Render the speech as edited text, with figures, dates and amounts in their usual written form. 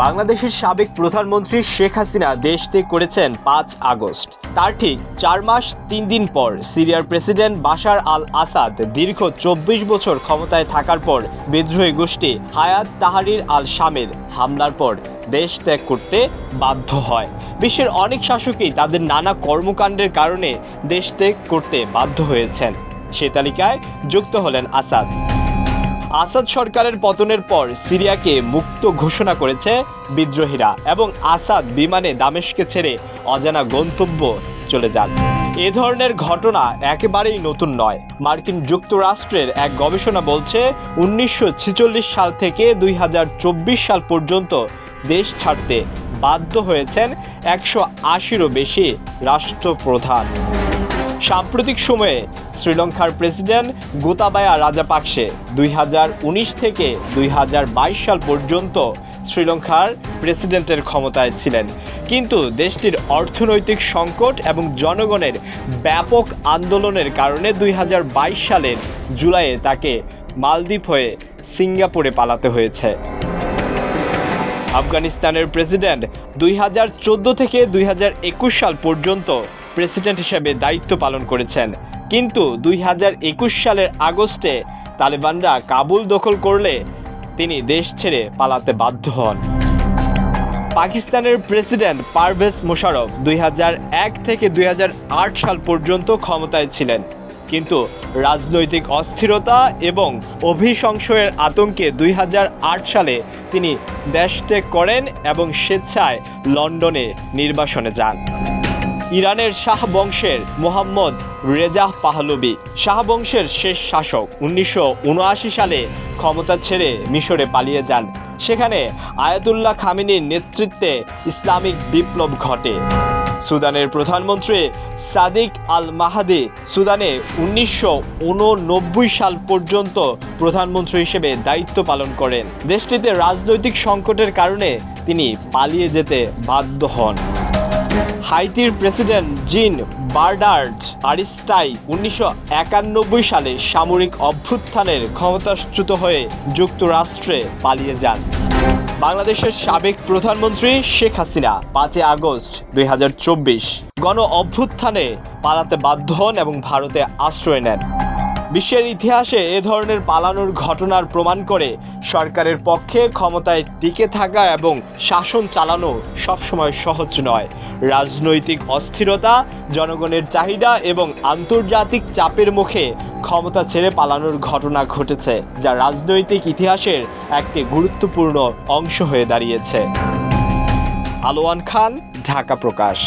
বাংলাদেশের সাবেক প্রধানমন্ত্রী শেখ হাসিনা দেশ ত্যাগ করেছেন ৫ আগস্ট। তার ঠিক ৪ মাস ৩ দিন পর সিরিয়ার প্রেসিডেন্ট বাশার আল আসাদ দীর্ঘ ২৪ বছর ক্ষমতায় থাকার পর বিদ্রোহী গোষ্ঠী হায়াত তাহরির আল শামের হামলার পর দেশ ত্যাগ করতে বাধ্য হয়। বিশ্বের অনেক শাসকই তাদের নানা কর্মকাণ্ডের কারণে দেশ ত্যাগ করতে বাধ্য হয়েছেন। সে তালিকায় যুক্ত হলেন আসাদ। আসাদ সরকারের পতনের পর সিরিয়াকে মুক্ত ঘোষণা করেছে বিদ্রোহীরা এবং আসাদ বিমানে দামেস্কে ছেড়ে অজানা গন্তব্য চলে যান। এ ধরনের ঘটনা একেবারেই নতুন নয়। মার্কিন যুক্তরাষ্ট্রের এক গবেষণা বলছে ১৯৪৬ সাল থেকে ২০২৪ সাল পর্যন্ত দেশ ছাড়তে বাধ্য হয়েছেন ১৮০-এরও বেশি রাষ্ট্রপ্রধান। সাম্প্রতিক সময়ে শ্রীলঙ্কার প্রেসিডেন্ট গোতাবায়া রাজাপাকসে ২০১৯ থেকে ২০২২ সাল পর্যন্ত শ্রীলঙ্কার প্রেসিডেন্টের ক্ষমতায় ছিলেন, কিন্তু দেশটির অর্থনৈতিক সংকট এবং জনগণের ব্যাপক আন্দোলনের কারণে ২০২২ সালের জুলাইয়ে তাকে মালদ্বীপ হয়ে সিঙ্গাপুরে পালাতে হয়েছে। আফগানিস্তানের প্রেসিডেন্ট ২০১৪ থেকে ২০২১ সাল পর্যন্ত প্রেসিডেন্ট হিসেবে দায়িত্ব পালন করেছেন, কিন্তু ২০২১ সালের আগস্টে তালেবানরা কাবুল দখল করলে তিনি দেশ ছেড়ে পালাতে বাধ্য হন। পাকিস্তানের প্রেসিডেন্ট পারভেজ মোশাররফ ২০০১ থেকে ২০০৮ সাল পর্যন্ত ক্ষমতায় ছিলেন, কিন্তু রাজনৈতিক অস্থিরতা এবং অভিসংশয়ের আতঙ্কে ২০০৮ সালে তিনি দেশ ত্যাগ করেন এবং স্বেচ্ছায় লন্ডনে নির্বাসনে যান। ইরানের শাহ বংশের মোহাম্মদ রেজা পাহলভি শাহ বংশের শেষ শাসক ১৯৭৯ সালে ক্ষমতা ছেড়ে মিশরে পালিয়ে যান। সেখানে আয়াতুল্লাহ খামেনির নেতৃত্বে ইসলামিক বিপ্লব ঘটে। সুদানের প্রধানমন্ত্রী সাদিক আল মাহাদি সুদানে ১৯৮৯ সাল পর্যন্ত প্রধানমন্ত্রী হিসেবে দায়িত্ব পালন করেন। দেশটিতে রাজনৈতিক সংকটের কারণে তিনি পালিয়ে যেতে বাধ্য হন। হাইতির প্রেসিডেন্ট জিন বার্নার্ড আরিস্টাই ১৯৯১ সালে সামরিক অভ্যুত্থানের ক্ষমতাচ্যুত হয়ে যুক্তরাষ্ট্রে পালিয়ে যান। বাংলাদেশের সাবেক প্রধানমন্ত্রী শেখ হাসিনা ৫ আগস্ট ২০২৪ গণ অভ্যুত্থানে পালাতে বাধ্য হন এবং ভারতে আশ্রয় নেন। বিশ্বের ইতিহাসে এ ধরনের পালানোর ঘটনার প্রমাণ করে সরকারের পক্ষে ক্ষমতায় টিকে থাকা এবং শাসন চালানো সবসময় সহজ নয়। রাজনৈতিক অস্থিরতা, জনগণের চাহিদা এবং আন্তর্জাতিক চাপের মুখে ক্ষমতা ছেড়ে পালানোর ঘটনা ঘটেছে, যা রাজনৈতিক ইতিহাসের একটি গুরুত্বপূর্ণ অংশ হয়ে দাঁড়িয়েছে। আলোয়ান খান, ঢাকা প্রকাশ।